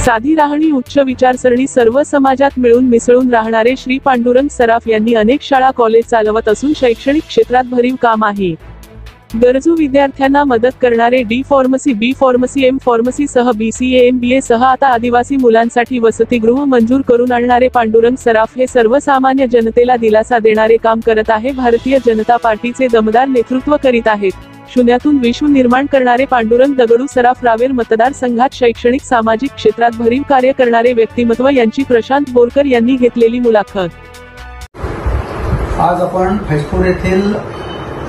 साधी राहणी उच्च विचारसरणी सर्व समाजात मिळून मिसळून राहणारे श्री पांडुरंग सराफ यांनी अनेक शाळा कॉलेज चालवत असून शैक्षणिक क्षेत्रात भरीव काम आहे। गरजू विद्यार्थ्यांना मदत करणारे डी फार्मसी, बी फार्मसी, एम फार्मसी सह BCA, MBA सह आता आदिवासी मुलांसाठी वसतिगृह मंजूर करून आणणारे पांडुरंग सराफ हे सर्वसामान्य जनतेला दिलासा देणारे काम करत आहे। भारतीय जनता पार्टीचे दमदार नेतृत्व करीत आहेत। शून्यातून विश्व निर्माण करणारे पांडुरंग दगडू सराफ रावेर मतदारसंघात शैक्षणिक सामाजिक क्षेत्रात भरीव कार्य करणारे व्यक्तिमत्व यांची प्रशांत बोरकर यांनी घेतलेली मुलाखत। आज आपण फैजपूर येथील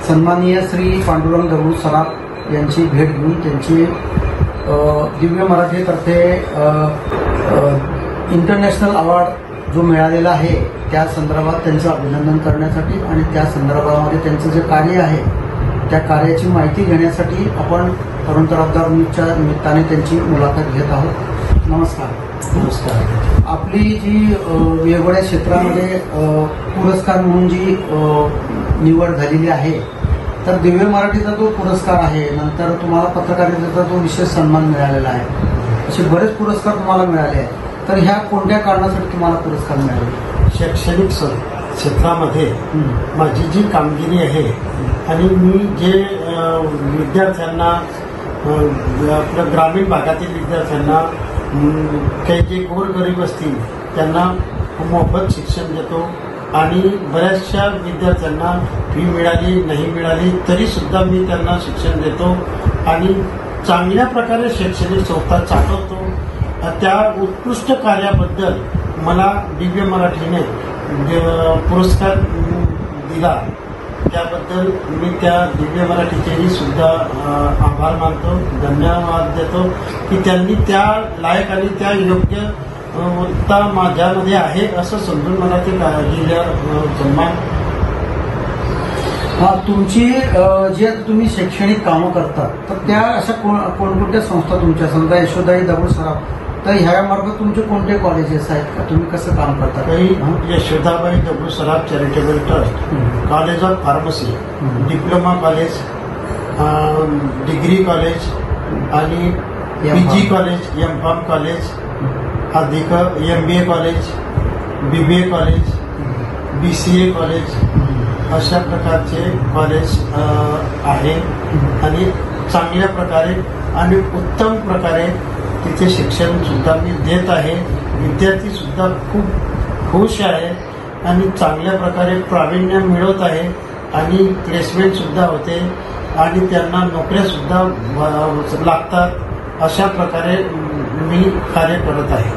सन्माननीय श्री पांडुरंग दगडू सराफ यांची भेट घेऊन त्यांची दिव्य मराठीतर्फे इंटरनॅशनल अवॉर्ड जो मिळालेला आहे त्या संदर्भात त्यांचं अभिनंदन करण्यासाठी आणि त्या संदर्भामध्ये त्यांचं जे कार्य आहे त्या कार्याची माहिती घेण्यासाठी आपण तरुण तराफदार न्यूजच्या निमित्ताने त्यांची मुलाखत घेत आहोत। नमस्कार। नमस्कार। आपली जी वेगवेगळ्या क्षेत्रामध्ये पुरस्कार म्हणून जी निवड झालेली आहे तर दिव्य मराठीचा तो पुरस्कार आहे, नंतर तुम्हाला पत्रकारितेचा तो विशेष सन्मान मिळालेला आहे, असे बरेच पुरस्कार तुम्हाला मिळाले आहेत। तर ह्या कोणत्या कारणासाठी तुम्हाला पुरस्कार मिळाले? शैक्षणिक क्षेत्रामध्ये माझी जी कामगिरी आहे आणि मी जे विद्यार्थ्यांना आपल्या ग्रामीण भागातील विद्यार्थ्यांना काही जे गोरगरीब असतील त्यांना मोफत शिक्षण देतो आणि बऱ्याचशा विद्यार्थ्यांना फी मिळाली नाही मिळाली तरी सुद्धा मी त्यांना शिक्षण देतो आणि चांगल्या प्रकारे शैक्षणिक संस्था चालवतो। त्या उत्कृष्ट कार्याबद्दल मला दिव्य मराठीने पुरस्कार दिला, त्याबद्दल मी त्या दिव्य मराठीचेही सुद्धा आभार मानतो, धन्यवाद देतो की त्यांनी त्या लायक आणि त्या योग्य उत्ता माझ्यामध्ये आहे असं समजून मला ते सन्मान। तुमची जे तुम्ही शैक्षणिक कामं करता तर त्या अशा कोणकोणत्या संस्था तुमच्या, समजा यशोदाई दगडू सराफ, तर ह्या मार्फत तुमचे कोणते कॉलेजेस आहेत का, तुम्ही कसं काम करता? काही Yashodabai Dagdu Saraf charitable trust, college of pharmacy, diploma college, degree college आणि PG कॉलेज, M.Pharm कॉलेज, अधिक MBA college, BBA college, BCA college, अशा प्रकारचे कॉलेज आहे आणि चांगल्या प्रकारे आणि उत्तम प्रकारे तिथे शिक्षण सुद्धा मी देत आहे। विद्यार्थी सुद्धा खूप खुश आहे आणि चांगल्या प्रकारे प्रावीण्य मिळवत आहे आणि प्लेसमेंट सुद्धा होते आणि त्यांना नोकऱ्या सुद्धा लागतात। अशा प्रकारे मी कार्य करत आहे।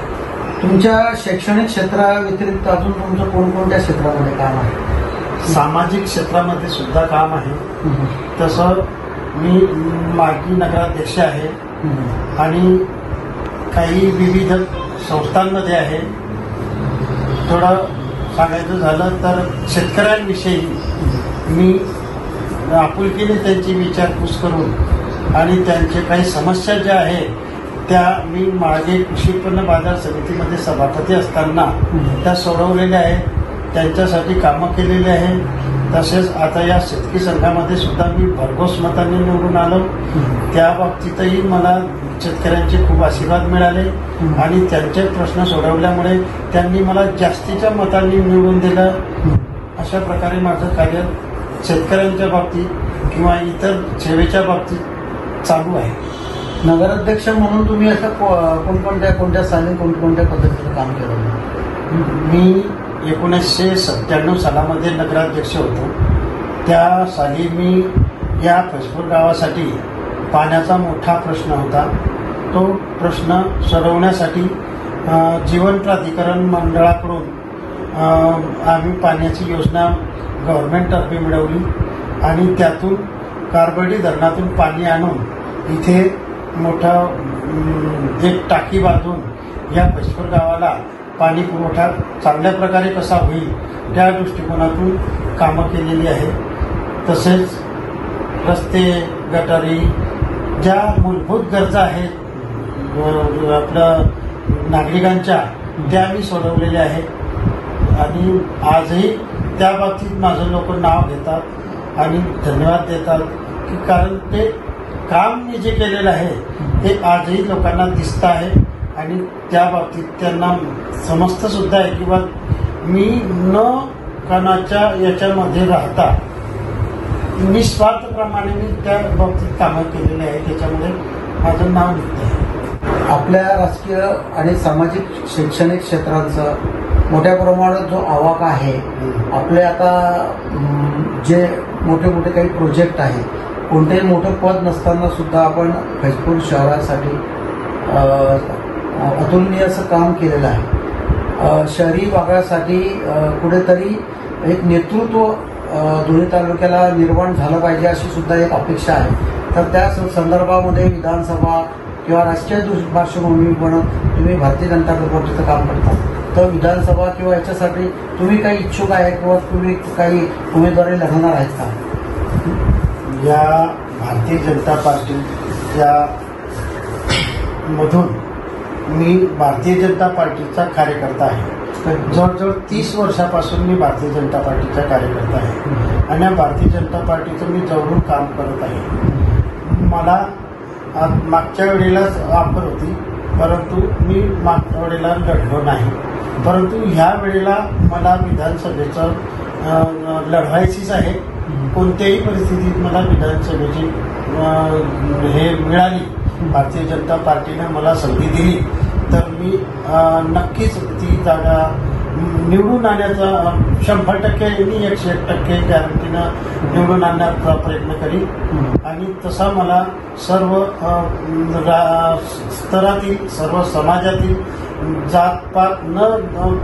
तुमच्या शैक्षणिक क्षेत्राव्यतिरिक्त अजून तुमचं कोणकोणत्या क्षेत्रामध्ये काम आहे? सामाजिक क्षेत्रामध्ये सुद्धा काम आहे। तसं मी माजी नगराध्यक्ष आहे आणि काही विविध संस्थांमध्ये आहे। थोडं सांगायचं झालं तर शेतकऱ्यांविषयी मी आपुलकीने त्यांची विचारपूस करून आणि त्यांचे काही समस्या ज्या आहेत त्या मी मागे कृषी उत्पन्न बाजार समितीमध्ये सभापती असताना त्या सोडवलेल्या आहेत, त्यांच्यासाठी कामं केलेली आहे। तसेच आता या शेतकरी संघामध्ये सुद्धा मी भरघोस मतांनी निवडून आलो, त्या बाबतीतही मला शेतकऱ्यांचे खूप आशीर्वाद मिळाले आणि त्यांचे प्रश्न सोडवल्यामुळे त्यांनी मला जास्तीच्या मतांनी निवडून दिलं। अशा प्रकारे माझं कार्य शेतकऱ्यांच्या बाबतीत किंवा इतर सेवेच्या बाबतीत चालू आहे। नगराध्यक्ष म्हणून तुम्ही असं कोणत्या साली कोणत्या पद्धतीचं काम केलं? मी 1997 सालामध्ये नगराध्यक्ष होतो। त्या साली मी या फैजपूर गावासाठी पाण्याचा मोठा प्रश्न होता, तो प्रश्न सोडवण्यासाठी जीवन प्राधिकरण मंडळाकडून आम्ही पाण्याची योजना गव्हर्नमेंटतर्फे मिळवली आणि त्यातून कारबर्डी धरणातून पाणी आणून इथे मोठा एक टाकी बांधून या फैजपूर गावाला पाणी पुरवठा चांगल्या प्रकारे कसा होईल त्या दृष्टिकोनातून कामं केलेली आहे। तसेच रस्ते, गटारी, ज्या मूलभूत गरजा आहेत आपल्या नागरिकांच्या त्या मी सोडवलेल्या आहेत आणि आजही त्या बाबतीत माझं लोक नाव घेतात आणि धन्यवाद देतात की कारण ते काम मी जे केलेलं आहे ते आजही लोकांना दिसत आहे आणि त्या बाबतीत त्यांना समजतं सुद्धा आहे की बा मी न कोणाच्या याच्यामध्ये राहता निस्वार्थप्रमाणे मी त्या बाबतीत कामं केलेली आहे, त्याच्यामध्ये माझं नाव निघतं आहे. आपल्या राजकीय आणि सामाजिक शैक्षणिक क्षेत्रांचा मोठ्या प्रमाणात जो आवाका आहे, आपले आता जे मोठे मोठे काही प्रोजेक्ट आहे, कोणतेही मोठं पद नसताना सुद्धा आपण फैजपूर शहरासाठी अतुलनीय असं काम केलेलं आहे. शहरी भागासाठी कुठेतरी एक नेतृत्व दोन्ही तालुक्याला निर्माण झालं पाहिजे अशी सुद्धा एक अपेक्षा आहे. तर त्या संदर्भामध्ये विधानसभा किंवा राष्ट्रीय पार्श्वभूमीवर तुम्ही भारतीय जनता पार्टीचं काम करता, तर विधानसभा किंवा याच्यासाठी तुम्ही काही इच्छुक आहे किंवा तुम्ही काही उमेदवारी लढवणार आहेत का? या भारतीय जनता पार्टीच्या मधून मी भारतीय जनता पार्टीचा कार्यकर्ता आहे. जवळजवळ 30 वर्षापासून मी भारतीय जनता पार्टीचा कार्यकर्ता आहे आणि या भारतीय जनता पार्टीचं मी जवळून काम करत आहे. मला मागच्या वेळेलाच ऑफर होती, परंतु मी मागच्या वेळेला लढलो नाही. परंतु ह्या वेळेला मला विधानसभेचं लढवायचीच आहे. कोणत्याही परिस्थितीत मला विधानसभेची हे मिळाली, भारतीय जनता पार्टीने मला संधी दिली तर मी नक्कीच ती जागा निवडून आणण्याचा 100% आणि 101% गॅरंटीनं निवडून आणण्याचा प्रयत्न करीन. आणि तसा मला सर्व स्तरातील, सर्व समाजातील, जातपात न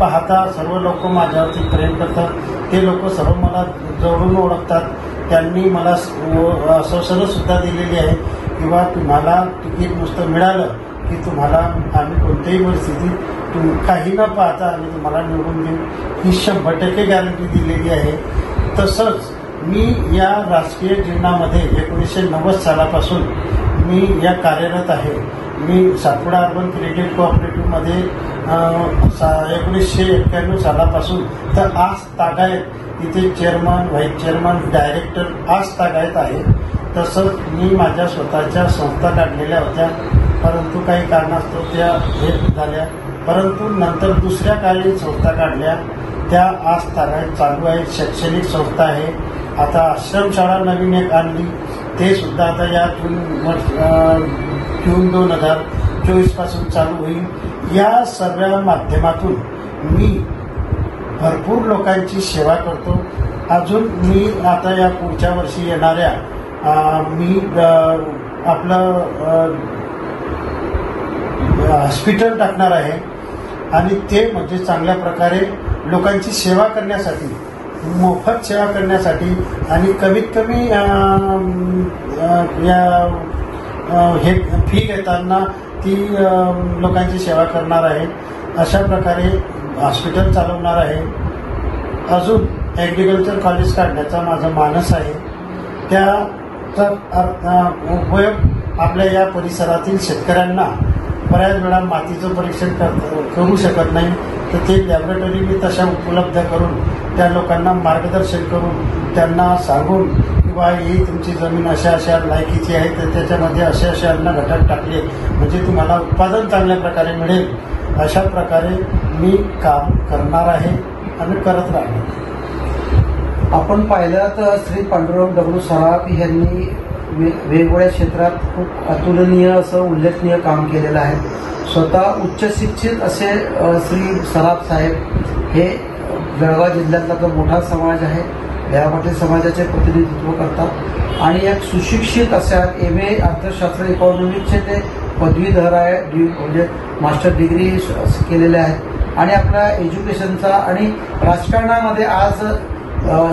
पाहता सर्व लोक माझ्यावरती प्रेम करतात. ते लोक सर्व मला जवळून ओळखतात. त्यांनी मला आश्वासनं सुद्धा दिलेली आहे किंवा तुम्हाला तिकीट नुसतं मिळालं की तुम्हाला आम्ही कोणत्याही परिस्थितीत काही न पाहता आम्ही तुम्हाला निवडून देऊ, ही 100% गॅरंटी दिलेली आहे. तसंच मी या राजकीय जीवनामध्ये 1990 सालापासून मी या कार्यरत आहे. मी सातपुडा अर्बन क्रेडिट कोऑपरेटिव्हमध्ये 1991 सालापासून तर आज तागायत तिथे चेअरमन, व्हाईस चेअरमन, डायरेक्टर आज तागायत आहे. तसंच मी माझ्या स्वतःच्या संस्था काढलेल्या होत्या, परंतु काही कारणास्तव त्या हे झाल्या. परंतु नंतर दुसऱ्या काही संस्था काढल्या, त्या आज तागायत चालू आहे. शैक्षणिक संस्था आहे. आता आश्रमशाळा नवीन एक आणली, ते सुद्धा आता या जून 2024 पासून चालू होईल. या सगळ्या माध्यमातून मी भरपूर लोकांची सेवा करतो. अजून मी आता या पुढच्या वर्षी येणाऱ्या मी आपलं हॉस्पिटल टाकणार आहे आणि ते म्हणजे चांगल्या प्रकारे लोकांची सेवा करण्यासाठी, मोफत सेवा करण्यासाठी आणि कमीत कमी हे फी घेताना ती लोकांची सेवा करणार आहे. अशा प्रकारे हॉस्पिटल चालवणार आहे. अजून ॲग्रिकल्चर कॉलेज काढण्याचा माझा मानस आहे. त्याचा उपयोग आपल्या या परिसरातील शेतकऱ्यांना बऱ्याच वेळा मातीचं परीक्षण करू शकत नाही, तर ते लॅबोरेटरी मी तशा उपलब्ध करून त्या लोकांना मार्गदर्शन करून त्यांना सांगून की बा ही तुमची जमीन अशा अशा लायकीची आहे, तर त्याच्यामध्ये अशा अशा अन्न घटक टाकले म्हणजे तुम्हाला उत्पादन चांगल्या प्रकारे मिळेल. अशा प्रकारे मी काम करणार आहे आणि करत राहणार. आपण पाहिलं तर श्री पांडुरंग दगडू सराफ यांनी वेगवेगळ्या क्षेत्रात खूप अतुलनीय असं उल्लेखनीय काम केलेलं आहे. स्वतः उच्च शिक्षित असे श्री सराफ साहेब हे जळगाव जिल्ह्यातला जो मोठा समाज आहे या पाटील समाजाचे प्रतिनिधित्व करतात आणि एक सुशिक्षित अशा MA अर्थशास्त्र इकॉनॉमिक्सचे ते पदवीधर आहे, म्हणजे मास्टर डिग्री केलेले आहेत आणि आपल्या एज्युकेशनचा आणि राजकारणामध्ये आज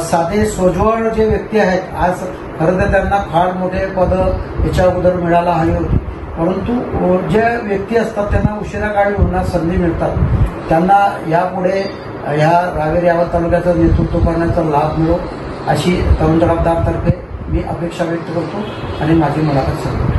साधे सोज्वळ जे व्यक्ती आहेत, आज खरं तर त्यांना फार मोठे पद याच्या अगोदर मिळायला हवी होती, परंतु ज्या व्यक्ती असतात त्यांना उशिरा काळी होणार संधी मिळतात. त्यांना यापुढे ह्या रावेर यावल तालुक्याचं नेतृत्व करण्याचा लाभ मिळो अशी तरुण जबाबदारतर्फे मी अपेक्षा व्यक्त करतो आणि माझी मुलाखत सांगतो.